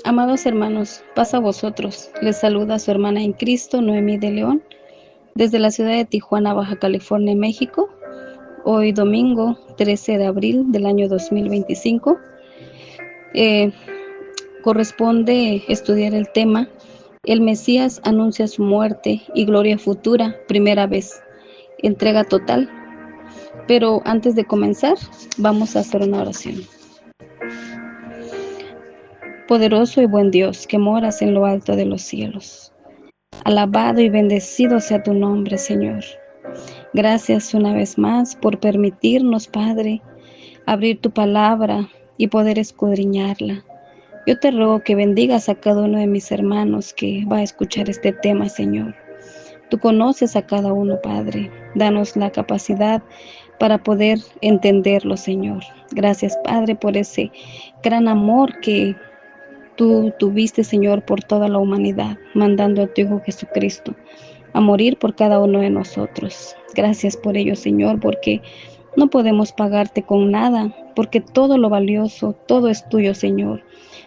Amados hermanos, paz a vosotros. Les saluda su hermana en Cristo, Noemí de León, desde la ciudad de Tijuana, Baja California, México. Hoy domingo 13 de abril del año 2025. Corresponde estudiar el tema El Mesías anuncia su muerte y gloria futura, primera vez, entrega total. Pero antes de comenzar, vamos a hacer una oración. Poderoso y buen Dios, que moras en lo alto de los cielos, alabado y bendecido sea tu nombre, Señor. Gracias una vez más por permitirnos, Padre, abrir tu palabra y poder escudriñarla. Yo te ruego que bendigas a cada uno de mis hermanos que va a escuchar este tema, Señor. Tú conoces a cada uno, Padre. Danos la capacidad para poder entenderlo, Señor. Gracias, Padre, por ese gran amor que tú tuviste, Señor, por toda la humanidad, mandando a tu Hijo Jesucristo a morir por cada uno de nosotros. Gracias por ello, Señor, porque no podemos pagarte con nada, porque todo lo valioso, todo es tuyo, Señor.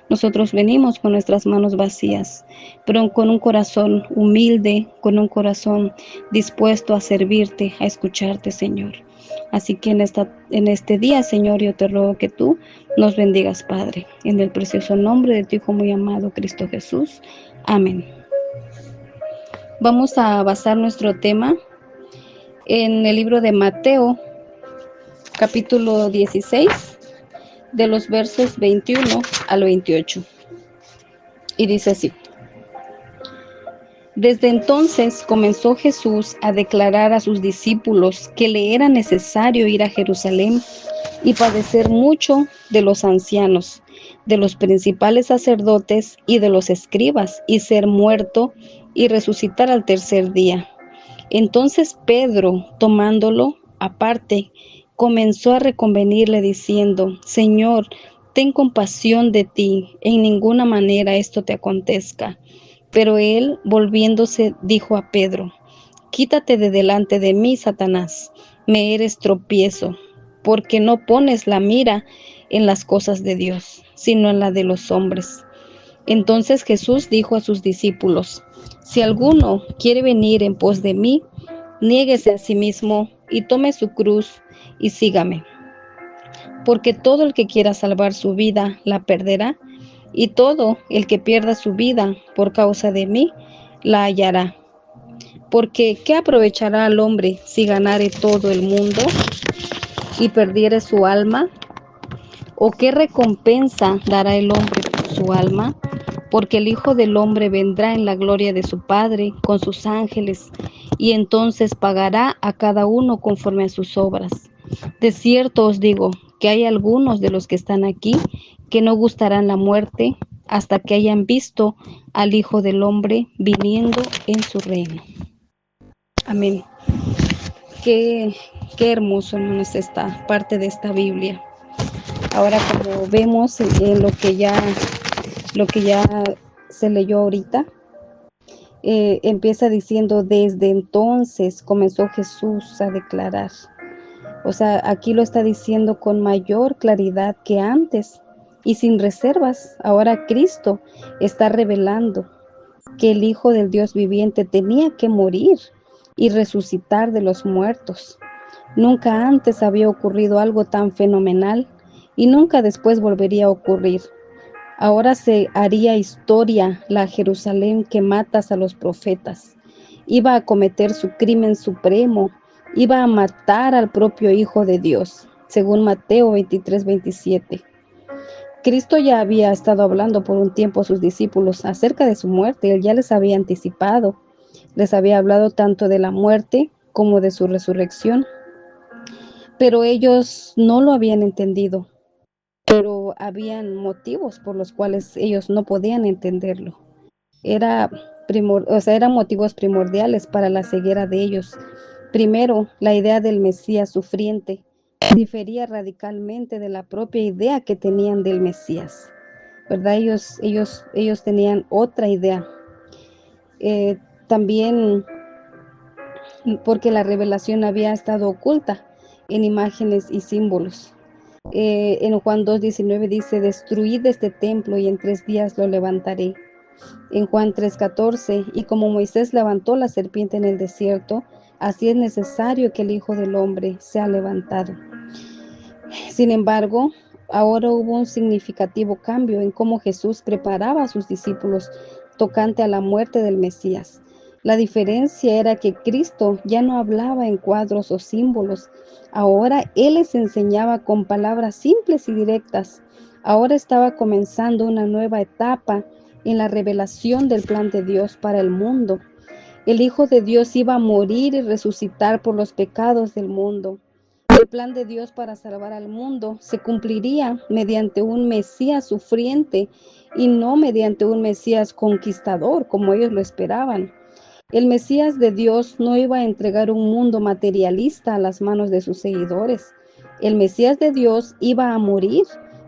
Nosotros venimos con nuestras manos vacías, pero con un corazón humilde, con un corazón dispuesto a servirte, a escucharte, Señor. Así que en este día, Señor, yo te ruego que tú nos bendigas, Padre, en el precioso nombre de tu Hijo muy amado, Cristo Jesús. Amén. Vamos a basar nuestro tema en el libro de Mateo, capítulo 16, de los versos 21 al 28. Y dice así: Desde entonces comenzó Jesús a declarar a sus discípulos que le era necesario ir a Jerusalén y padecer mucho de los ancianos, de los principales sacerdotes y de los escribas, y ser muerto y resucitar al tercer día. Entonces Pedro, tomándolo aparte, comenzó a reconvenirle diciendo: Señor, ten compasión de ti, en ninguna manera esto te acontezca. Pero él, volviéndose, dijo a Pedro: Quítate de delante de mí, Satanás, me eres tropiezo, porque no pones la mira en las cosas de Dios, sino en la de los hombres. Entonces Jesús dijo a sus discípulos: Si alguno quiere venir en pos de mí, niéguese a sí mismo y tome su cruz y sígame. Porque todo el que quiera salvar su vida la perderá, y todo el que pierda su vida por causa de mí la hallará. Porque ¿qué aprovechará al hombre si ganare todo el mundo y perdiere su alma? ¿O qué recompensa dará el hombre por su alma? Porque el Hijo del Hombre vendrá en la gloria de su Padre con sus ángeles, y entonces pagará a cada uno conforme a sus obras. De cierto os digo que hay algunos de los que están aquí que no gustarán la muerte hasta que hayan visto al Hijo del Hombre viniendo en su reino. Amén. Qué hermoso, hermanos, esta parte de esta Biblia. Ahora, como vemos en lo que ya se leyó ahorita, empieza diciendo: desde entonces comenzó Jesús a declarar. O sea, aquí lo está diciendo con mayor claridad que antes y sin reservas. Ahora Cristo está revelando que el Hijo del Dios viviente tenía que morir y resucitar de los muertos. Nunca antes había ocurrido algo tan fenomenal y nunca después volvería a ocurrir. Ahora se haría historia la Jerusalén que matas a los profetas. Iba a cometer su crimen supremo, iba a matar al propio Hijo de Dios, según Mateo 23:27. Cristo ya había estado hablando por un tiempo a sus discípulos acerca de su muerte. Él ya les había anticipado, les había hablado tanto de la muerte como de su resurrección, pero ellos no lo habían entendido. Pero habían motivos por los cuales ellos no podían entenderlo. Eran motivos primordiales para la ceguera de ellos. Primero, la idea del Mesías sufriente difería radicalmente de la propia idea que tenían del Mesías, ¿verdad? Ellos tenían otra idea. También porque la revelación había estado oculta en imágenes y símbolos. En Juan 2:19 dice, destruid este templo y en 3 días lo levantaré. En Juan 3:14, y como Moisés levantó la serpiente en el desierto, así es necesario que el Hijo del Hombre sea levantado. Sin embargo, ahora hubo un significativo cambio en cómo Jesús preparaba a sus discípulos tocante a la muerte del Mesías. La diferencia era que Cristo ya no hablaba en cuadros o símbolos. Ahora Él les enseñaba con palabras simples y directas. Ahora estaba comenzando una nueva etapa en la revelación del plan de Dios para el mundo. El Hijo de Dios iba a morir y resucitar por los pecados del mundo. El plan de Dios para salvar al mundo se cumpliría mediante un Mesías sufriente y no mediante un Mesías conquistador, como ellos lo esperaban. El Mesías de Dios no iba a entregar un mundo materialista a las manos de sus seguidores. El Mesías de Dios iba a morir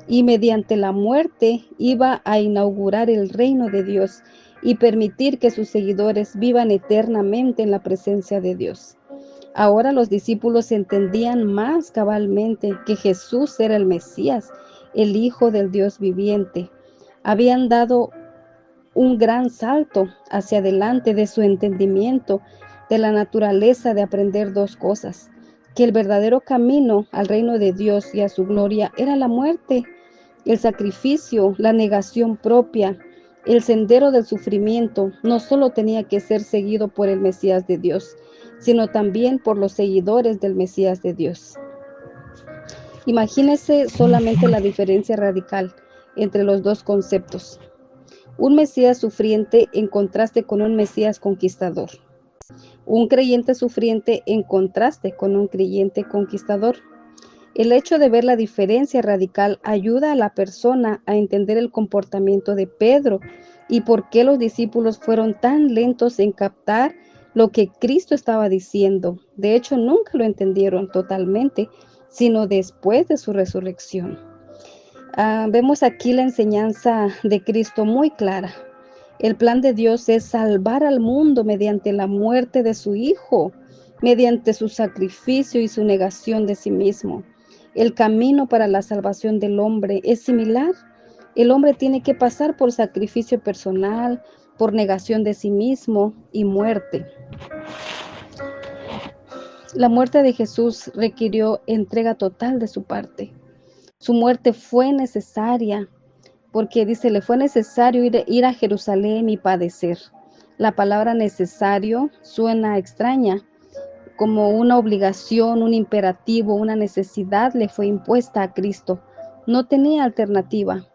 y mediante la muerte iba a inaugurar el reino de Dios y permitir que sus seguidores vivan eternamente en la presencia de Dios. Ahora los discípulos entendían más cabalmente que Jesús era el Mesías, el Hijo del Dios viviente. Habían dado un gran salto hacia adelante de su entendimiento de la naturaleza de aprender dos cosas: que el verdadero camino al reino de Dios y a su gloria era la muerte, el sacrificio, la negación propia. El sendero del sufrimiento no solo tenía que ser seguido por el Mesías de Dios, sino también por los seguidores del Mesías de Dios. Imagínese solamente la diferencia radical entre los dos conceptos. Un Mesías sufriente en contraste con un Mesías conquistador. Un creyente sufriente en contraste con un creyente conquistador. El hecho de ver la diferencia radical ayuda a la persona a entender el comportamiento de Pedro y por qué los discípulos fueron tan lentos en captar lo que Cristo estaba diciendo. De hecho, nunca lo entendieron totalmente, sino después de su resurrección. Vemos aquí la enseñanza de Cristo muy clara. El plan de Dios es salvar al mundo mediante la muerte de su Hijo, mediante su sacrificio y su negación de sí mismo. El camino para la salvación del hombre es similar. El hombre tiene que pasar por sacrificio personal, por negación de sí mismo y muerte. La muerte de Jesús requirió entrega total de su parte. Su muerte fue necesaria porque dice, le fue necesario ir a Jerusalén y padecer. La palabra necesario suena extraña, como una obligación, un imperativo, una necesidad le fue impuesta a Cristo. No tenía alternativa.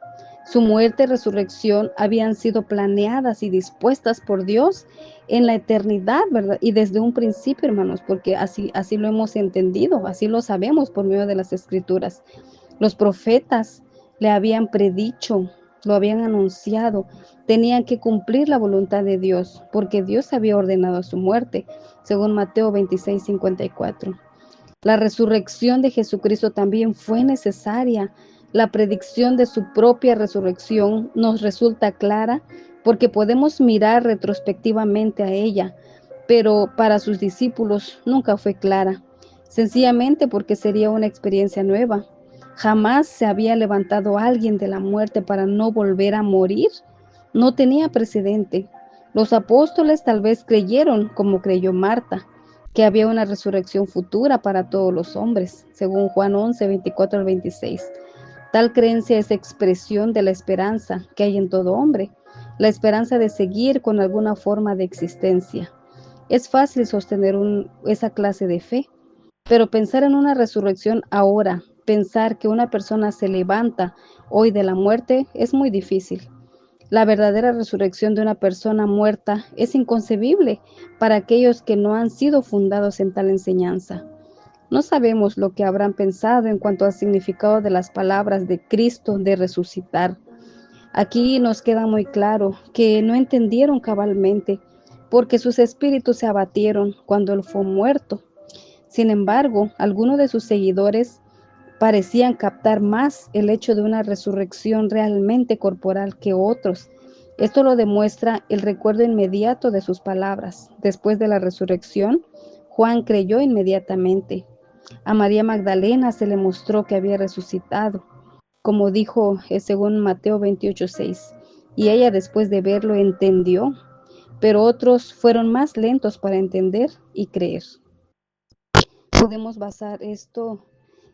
Su muerte y resurrección habían sido planeadas y dispuestas por Dios en la eternidad, ¿verdad? Y desde un principio, hermanos, porque así lo hemos entendido, así lo sabemos por medio de las Escrituras. Los profetas le habían predicho, lo habían anunciado, tenían que cumplir la voluntad de Dios, porque Dios había ordenado su muerte, según Mateo 26:54. La resurrección de Jesucristo también fue necesaria. La predicción de su propia resurrección nos resulta clara porque podemos mirar retrospectivamente a ella, pero para sus discípulos nunca fue clara, sencillamente porque sería una experiencia nueva. Jamás se había levantado alguien de la muerte para no volver a morir. No tenía precedente. Los apóstoles tal vez creyeron, como creyó Marta, que había una resurrección futura para todos los hombres, según Juan 11:24-26. Tal creencia es expresión de la esperanza que hay en todo hombre, la esperanza de seguir con alguna forma de existencia. Es fácil sostener esa clase de fe, pero pensar en una resurrección ahora, pensar que una persona se levanta hoy de la muerte, es muy difícil. La verdadera resurrección de una persona muerta es inconcebible para aquellos que no han sido fundados en tal enseñanza. No sabemos lo que habrán pensado en cuanto al significado de las palabras de Cristo de resucitar. Aquí nos queda muy claro que no entendieron cabalmente, porque sus espíritus se abatieron cuando Él fue muerto. Sin embargo, algunos de sus seguidores parecían captar más el hecho de una resurrección realmente corporal que otros. Esto lo demuestra el recuerdo inmediato de sus palabras. Después de la resurrección, Juan creyó inmediatamente. A María Magdalena se le mostró que había resucitado, como dijo según Mateo 28:6. Y ella después de verlo entendió, pero otros fueron más lentos para entender y creer. Podemos basar esto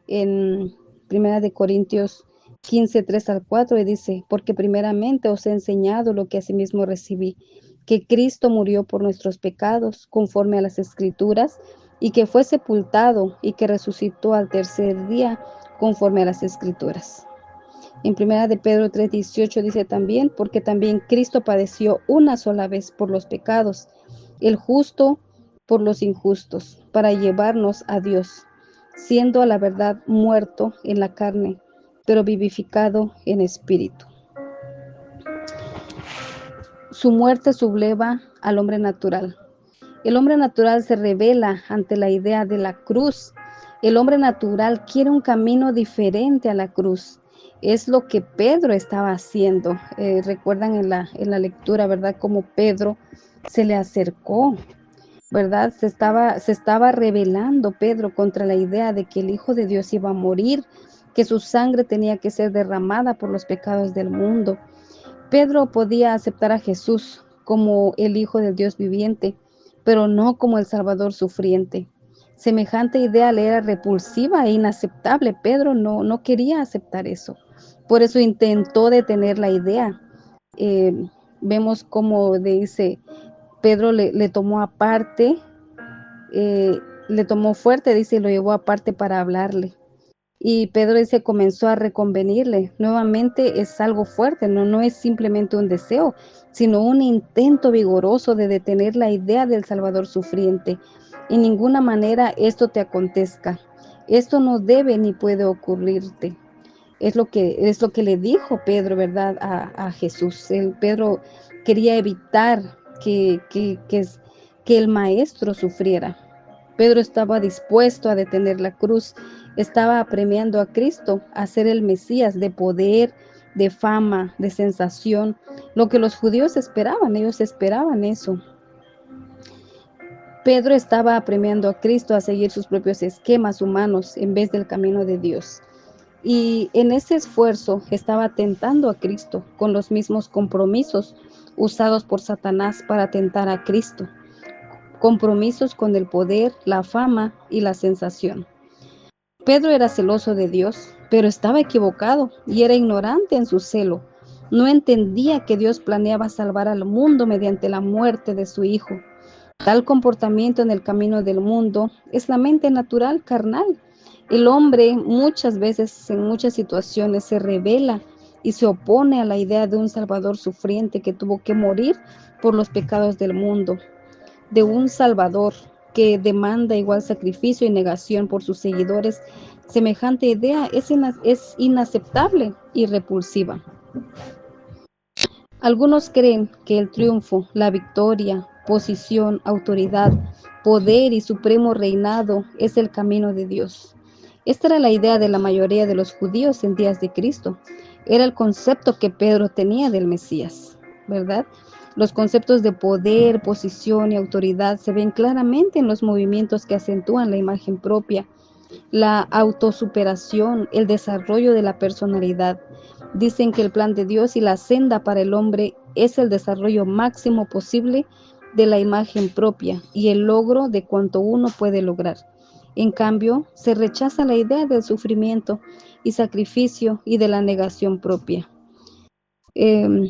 en 1 Corintios 15:3-4, y dice: porque primeramente os he enseñado lo que asimismo recibí, que Cristo murió por nuestros pecados conforme a las Escrituras, y que fue sepultado y que resucitó al tercer día conforme a las Escrituras. En 1 Pedro 3:18 dice también: porque también Cristo padeció una sola vez por los pecados, el justo por los injustos, para llevarnos a Dios, siendo a la verdad muerto en la carne, pero vivificado en espíritu. Su muerte subleva al hombre natural. El hombre natural se revela ante la idea de la cruz. El hombre natural quiere un camino diferente a la cruz. Es lo que Pedro estaba haciendo. Recuerdan en la lectura, ¿verdad? Como Pedro se le acercó, ¿verdad? Se estaba rebelando Pedro contra la idea de que el Hijo de Dios iba a morir, que su sangre tenía que ser derramada por los pecados del mundo. Pedro podía aceptar a Jesús como el Hijo del Dios viviente, pero no como el Salvador sufriente. Semejante idea le era repulsiva e inaceptable. Pedro no quería aceptar eso. Por eso intentó detener la idea. Eh, Vemos cómo dice, Pedro le tomó aparte, le tomó fuerte, dice, y lo llevó aparte para hablarle. Y Pedro dice, comenzó a reconvenirle. Nuevamente es algo fuerte, no es simplemente un deseo, sino un intento vigoroso de detener la idea del Salvador sufriente. En ninguna manera esto te acontezca. Esto no debe ni puede ocurrirte. Es lo que le dijo Pedro, ¿verdad? A Jesús. Pedro quería evitar que el maestro sufriera. Pedro estaba dispuesto a detener la cruz, estaba apremiando a Cristo a ser el Mesías de poder, de fama, de sensación, lo que los judíos esperaban, ellos esperaban eso. Pedro estaba apremiando a Cristo a seguir sus propios esquemas humanos en vez del camino de Dios. Y en ese esfuerzo estaba tentando a Cristo con los mismos compromisos usados por Satanás para tentar a Cristo. Compromisos con el poder, la fama y la sensación. Pedro era celoso de Dios, pero estaba equivocado y era ignorante en su celo. No entendía que Dios planeaba salvar al mundo mediante la muerte de su Hijo. Tal comportamiento en el camino del mundo es la mente natural, carnal. El hombre muchas veces, en muchas situaciones, se rebela y se opone a la idea de un Salvador sufriente que tuvo que morir por los pecados del mundo, de un Salvador que demanda igual sacrificio y negación por sus seguidores. Semejante idea es inaceptable y repulsiva. Algunos creen que el triunfo, la victoria, posición, autoridad, poder y supremo reinado es el camino de Dios. Esta era la idea de la mayoría de los judíos en días de Cristo. Era el concepto que Pedro tenía del Mesías, ¿verdad? Los conceptos de poder, posición y autoridad se ven claramente en los movimientos que acentúan la imagen propia, la autosuperación, el desarrollo de la personalidad. Dicen que el plan de Dios y la senda para el hombre es el desarrollo máximo posible de la imagen propia y el logro de cuanto uno puede lograr. En cambio, se rechaza la idea del sufrimiento y sacrificio y de la negación propia. En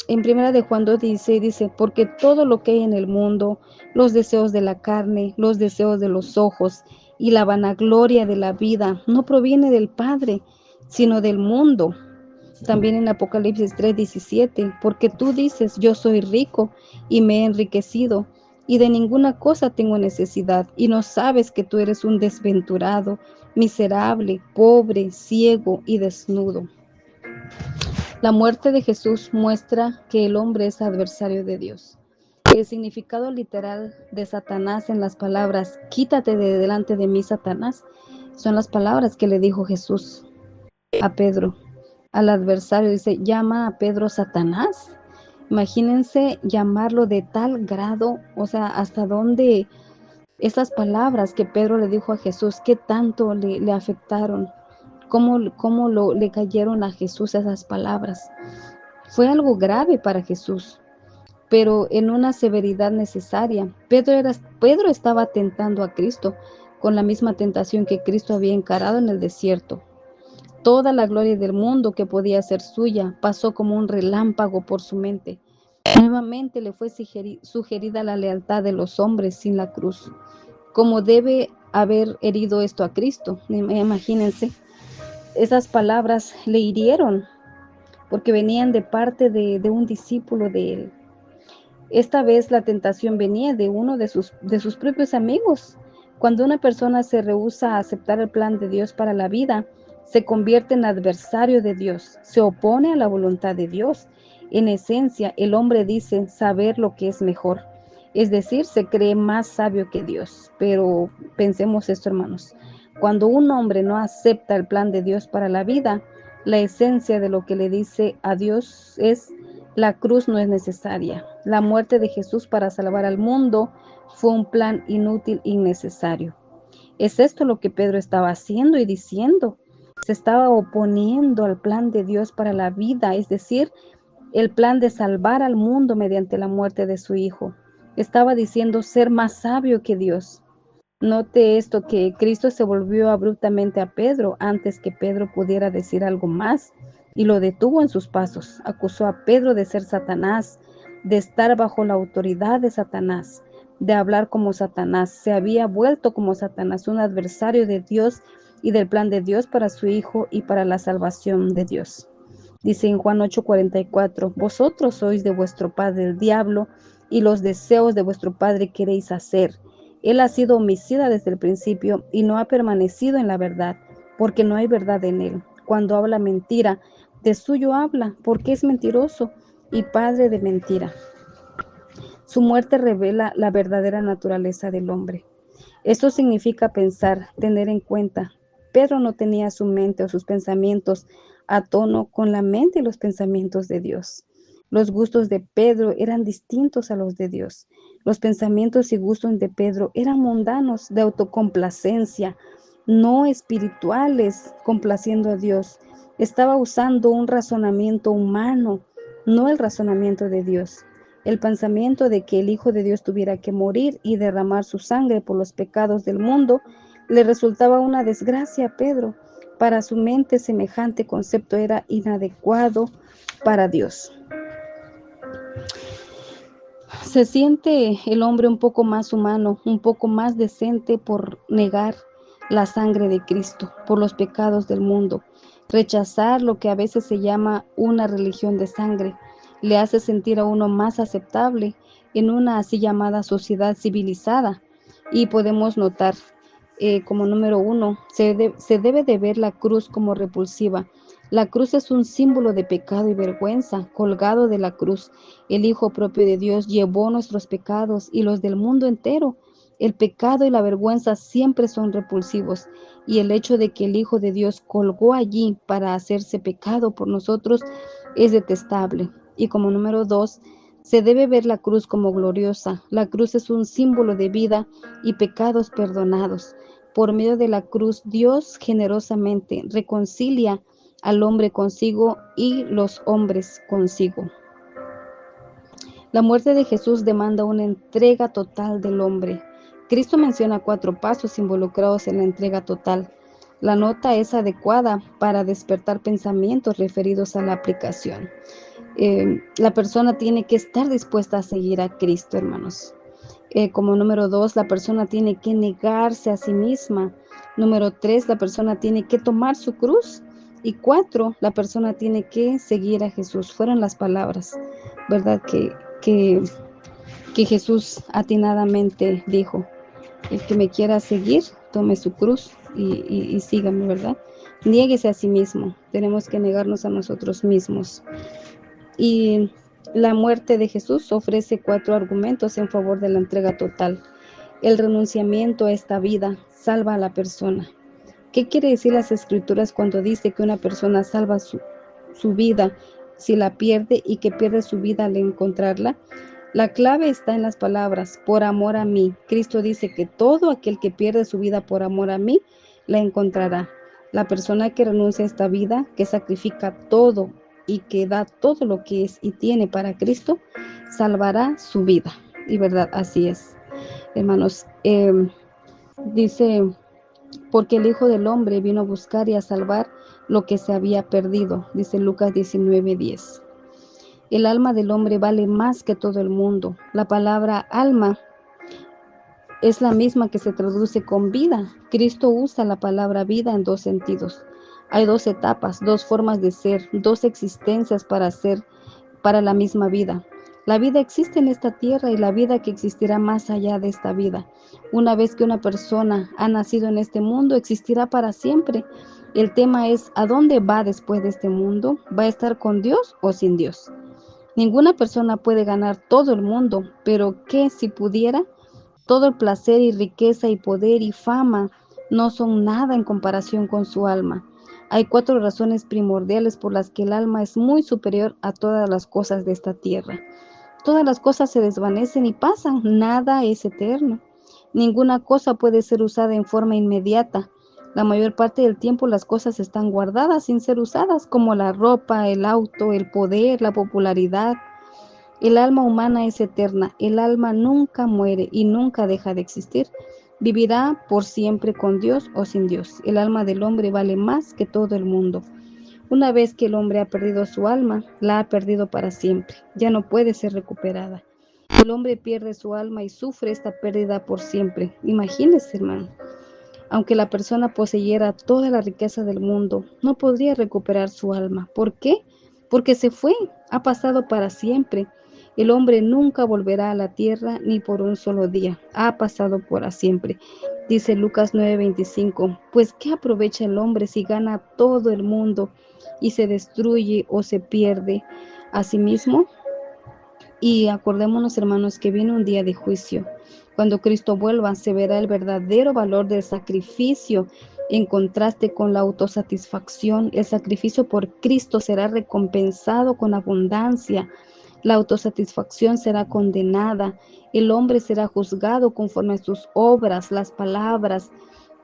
1 Juan 2:16 dice: porque todo lo que hay en el mundo, los deseos de la carne, los deseos de los ojos y la vanagloria de la vida, no proviene del Padre, sino del mundo. También en Apocalipsis 3:17: porque tú dices, yo soy rico y me he enriquecido, y de ninguna cosa tengo necesidad, y no sabes que tú eres un desventurado, miserable, pobre, ciego y desnudo. La muerte de Jesús muestra que el hombre es adversario de Dios. El significado literal de Satanás en las palabras "quítate de delante de mí, Satanás", son las palabras que le dijo Jesús a Pedro, al adversario. Dice, llama a Pedro Satanás. Imagínense llamarlo de tal grado, o sea, hasta dónde Esas palabras que Pedro le dijo a Jesús, ¿qué tanto le afectaron? ¿Cómo le cayeron a Jesús esas palabras? Fue algo grave para Jesús, pero en una severidad necesaria. Pedro estaba tentando a Cristo con la misma tentación que Cristo había encarado en el desierto. Toda la gloria del mundo que podía ser suya pasó como un relámpago por su mente. Nuevamente le fue sugerida la lealtad de los hombres sin la cruz. Como debe haber herido esto a Cristo. Imagínense, esas palabras le hirieron porque venían de parte de un discípulo de él. Esta vez la tentación venía de uno de sus propios amigos. Cuando una persona se rehúsa a aceptar el plan de Dios para la vida, se convierte en adversario de Dios, se opone a la voluntad de Dios. En esencia, el hombre dice saber lo que es mejor, es decir, se cree más sabio que Dios. Pero pensemos esto, hermanos, cuando un hombre no acepta el plan de Dios para la vida, la esencia de lo que le dice a Dios es: la cruz no es necesaria. La muerte de Jesús para salvar al mundo fue un plan inútil, innecesario. Es esto lo que Pedro estaba haciendo y diciendo. Se estaba oponiendo al plan de Dios para la vida, es decir, el plan de salvar al mundo mediante la muerte de su Hijo. Estaba diciendo ser más sabio que Dios. Note esto, que Cristo se volvió abruptamente a Pedro antes que Pedro pudiera decir algo más y lo detuvo en sus pasos. Acusó a Pedro de ser Satanás, de estar bajo la autoridad de Satanás, de hablar como Satanás. Se había vuelto como Satanás, un adversario de Dios y del plan de Dios para su Hijo y para la salvación de Dios. Dice en Juan 8:44, vosotros sois de vuestro padre el diablo, y los deseos de vuestro padre queréis hacer. Él ha sido homicida desde el principio y no ha permanecido en la verdad, porque no hay verdad en él. Cuando habla mentira, de suyo habla, porque es mentiroso y padre de mentira. Su muerte revela la verdadera naturaleza del hombre. Esto significa pensar, tener en cuenta. Pedro no tenía su mente o sus pensamientos a tono con la mente y los pensamientos de Dios. Los gustos de Pedro eran distintos a los de Dios. Los pensamientos y gustos de Pedro eran mundanos, de autocomplacencia, no espirituales, complaciendo a Dios. Estaba usando un razonamiento humano, no el razonamiento de Dios. El pensamiento de que el Hijo de Dios tuviera que morir y derramar su sangre por los pecados del mundo le resultaba una desgracia a Pedro. Para su mente, semejante concepto era inadecuado para Dios. Se siente el hombre un poco más humano, un poco más decente por negar la sangre de Cristo, por los pecados del mundo. Rechazar lo que a veces se llama una religión de sangre le hace sentir a uno más aceptable en una así llamada sociedad civilizada. Y podemos notar, como número uno, se debe de ver la cruz como repulsiva. La cruz es un símbolo de pecado y vergüenza. Colgado de la cruz, el Hijo propio de Dios llevó nuestros pecados y los del mundo entero. El pecado y la vergüenza siempre son repulsivos, y el hecho de que el Hijo de Dios colgó allí para hacerse pecado por nosotros es detestable. Y como número dos, se debe ver la cruz como gloriosa. La cruz es un símbolo de vida y pecados perdonados. Por medio de la cruz, Dios generosamente reconcilia al hombre consigo y los hombres consigo. La muerte de Jesús demanda una entrega total del hombre. Cristo menciona 4 pasos involucrados en la entrega total. La nota es adecuada para despertar pensamientos referidos a la aplicación. La persona tiene que estar dispuesta a seguir a Cristo, hermanos. Como número 2, la persona tiene que negarse a sí misma. Número 3, la persona tiene que tomar su cruz. Y 4, la persona tiene que seguir a Jesús. Fueron las palabras, ¿verdad? Que, que Jesús atinadamente dijo: el que me quiera seguir, tome su cruz y sígame, ¿verdad? Niéguese a sí mismo. Tenemos que negarnos a nosotros mismos. Y la muerte de Jesús ofrece 4 argumentos en favor de la entrega total. El renunciamiento a esta vida salva a la persona. ¿Qué quiere decir las Escrituras cuando dice que una persona salva su vida si la pierde, y que pierde su vida al encontrarla? La clave está en las palabras, por amor a mí. Cristo dice que todo aquel que pierde su vida por amor a mí, la encontrará. La persona que renuncia a esta vida, que sacrifica todo y que da todo lo que es y tiene para Cristo, salvará su vida. Y verdad, así es. Hermanos, dice, porque el Hijo del Hombre vino a buscar y a salvar lo que se había perdido, dice Lucas 19:10. El alma del hombre vale más que todo el mundo. La palabra alma es la misma que se traduce con vida. Cristo usa la palabra vida en dos sentidos. Hay dos etapas, dos formas de ser, dos existencias para ser, para la misma vida. La vida existe en esta tierra y la vida que existirá más allá de esta vida. Una vez que una persona ha nacido en este mundo, existirá para siempre. El tema es, ¿a dónde va después de este mundo? ¿Va a estar con Dios o sin Dios? Ninguna persona puede ganar todo el mundo, pero ¿qué si pudiera? Todo el placer y riqueza y poder y fama no son nada en comparación con su alma. Hay 4 razones primordiales por las que el alma es muy superior a todas las cosas de esta tierra. Todas las cosas se desvanecen y pasan, nada es eterno. Ninguna cosa puede ser usada en forma inmediata. La mayor parte del tiempo las cosas están guardadas sin ser usadas, como la ropa, el auto, el poder, la popularidad. El alma humana es eterna, el alma nunca muere y nunca deja de existir. Vivirá por siempre con Dios o sin Dios. El alma del hombre vale más que todo el mundo. Una vez que el hombre ha perdido su alma, la ha perdido para siempre. Ya no puede ser recuperada. El hombre pierde su alma y sufre esta pérdida por siempre. Imagínese, hermano. Aunque la persona poseyera toda la riqueza del mundo, no podría recuperar su alma. ¿Por qué? Porque se fue, ha pasado para siempre. El hombre nunca volverá a la tierra ni por un solo día, ha pasado para siempre. Dice Lucas 9:25, pues ¿qué aprovecha el hombre si gana todo el mundo y se destruye o se pierde a sí mismo? Y acordémonos, hermanos, que viene un día de juicio. Cuando Cristo vuelva, se verá el verdadero valor del sacrificio en contraste con la autosatisfacción. El sacrificio por Cristo será recompensado con abundancia. La autosatisfacción será condenada. El hombre será juzgado conforme a sus obras, las palabras.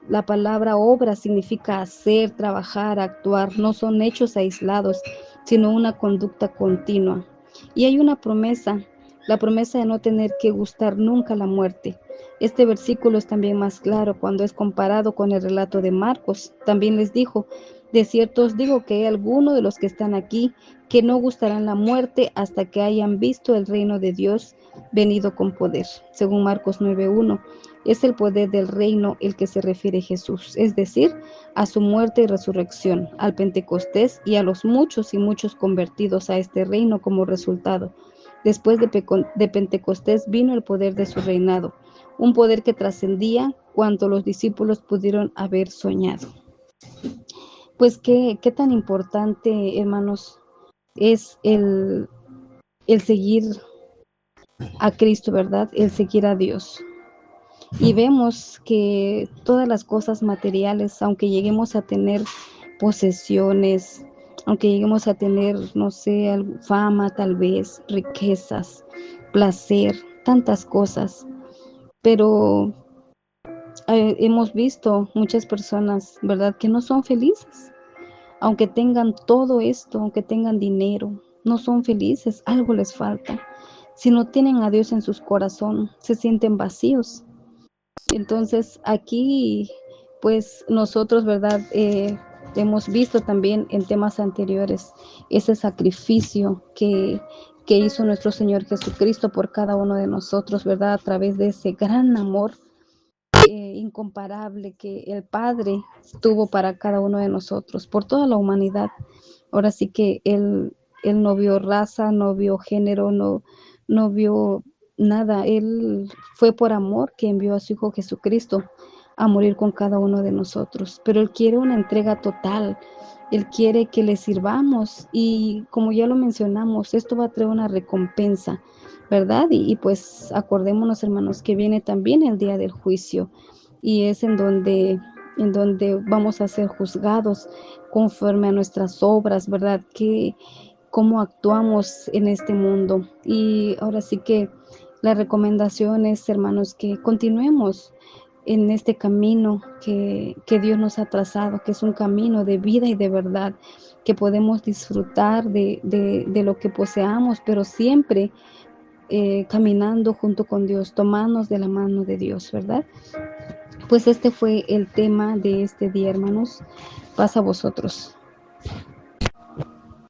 La palabra obra significa hacer, trabajar, actuar. No son hechos aislados, sino una conducta continua. Y hay una promesa, la promesa de no tener que gustar nunca la muerte. Este versículo es también más claro cuando es comparado con el relato de Marcos. También les dijo, de cierto os digo que hay algunos de los que están aquí que no gustarán la muerte hasta que hayan visto el reino de Dios venido con poder. Según Marcos 9:1, es el poder del reino el que se refiere Jesús, es decir, a su muerte y resurrección, al Pentecostés y a los muchos y muchos convertidos a este reino como resultado. Después de Pentecostés vino el poder de su reinado, un poder que trascendía cuanto los discípulos pudieron haber soñado. Pues qué tan importante, hermanos, es el seguir a Cristo, ¿verdad? El seguir a Dios. Y vemos que todas las cosas materiales, aunque lleguemos a tener posesiones, aunque lleguemos a tener, no sé, fama tal vez, riquezas, placer, tantas cosas, pero hemos visto muchas personas, ¿verdad?, que no son felices, aunque tengan todo esto, aunque tengan dinero, no son felices, algo les falta. Si no tienen a Dios en sus corazones, se sienten vacíos. Entonces aquí, pues nosotros, ¿verdad? Hemos visto también en temas anteriores ese sacrificio que hizo nuestro Señor Jesucristo por cada uno de nosotros, ¿verdad? A través de ese gran amor incomparable que el Padre tuvo para cada uno de nosotros, por toda la humanidad. Ahora sí que él no vio raza, no vio género, no vio nada. Él fue por amor que envió a su Hijo Jesucristo a morir con cada uno de nosotros. Pero Él quiere una entrega total. Él quiere que le sirvamos y como ya lo mencionamos, esto va a traer una recompensa, ¿verdad? Y pues acordémonos, hermanos, que viene también el día del juicio y es en donde vamos a ser juzgados conforme a nuestras obras, ¿verdad? cómo actuamos en este mundo. Y ahora sí que la recomendación es, hermanos, que continuemos en este camino que Dios nos ha trazado, que es un camino de vida y de verdad, que podemos disfrutar de lo que poseamos, pero siempre caminando junto con Dios, tomarnos de la mano de Dios, ¿verdad? Pues este fue el tema de este día, hermanos. Pasa a vosotros.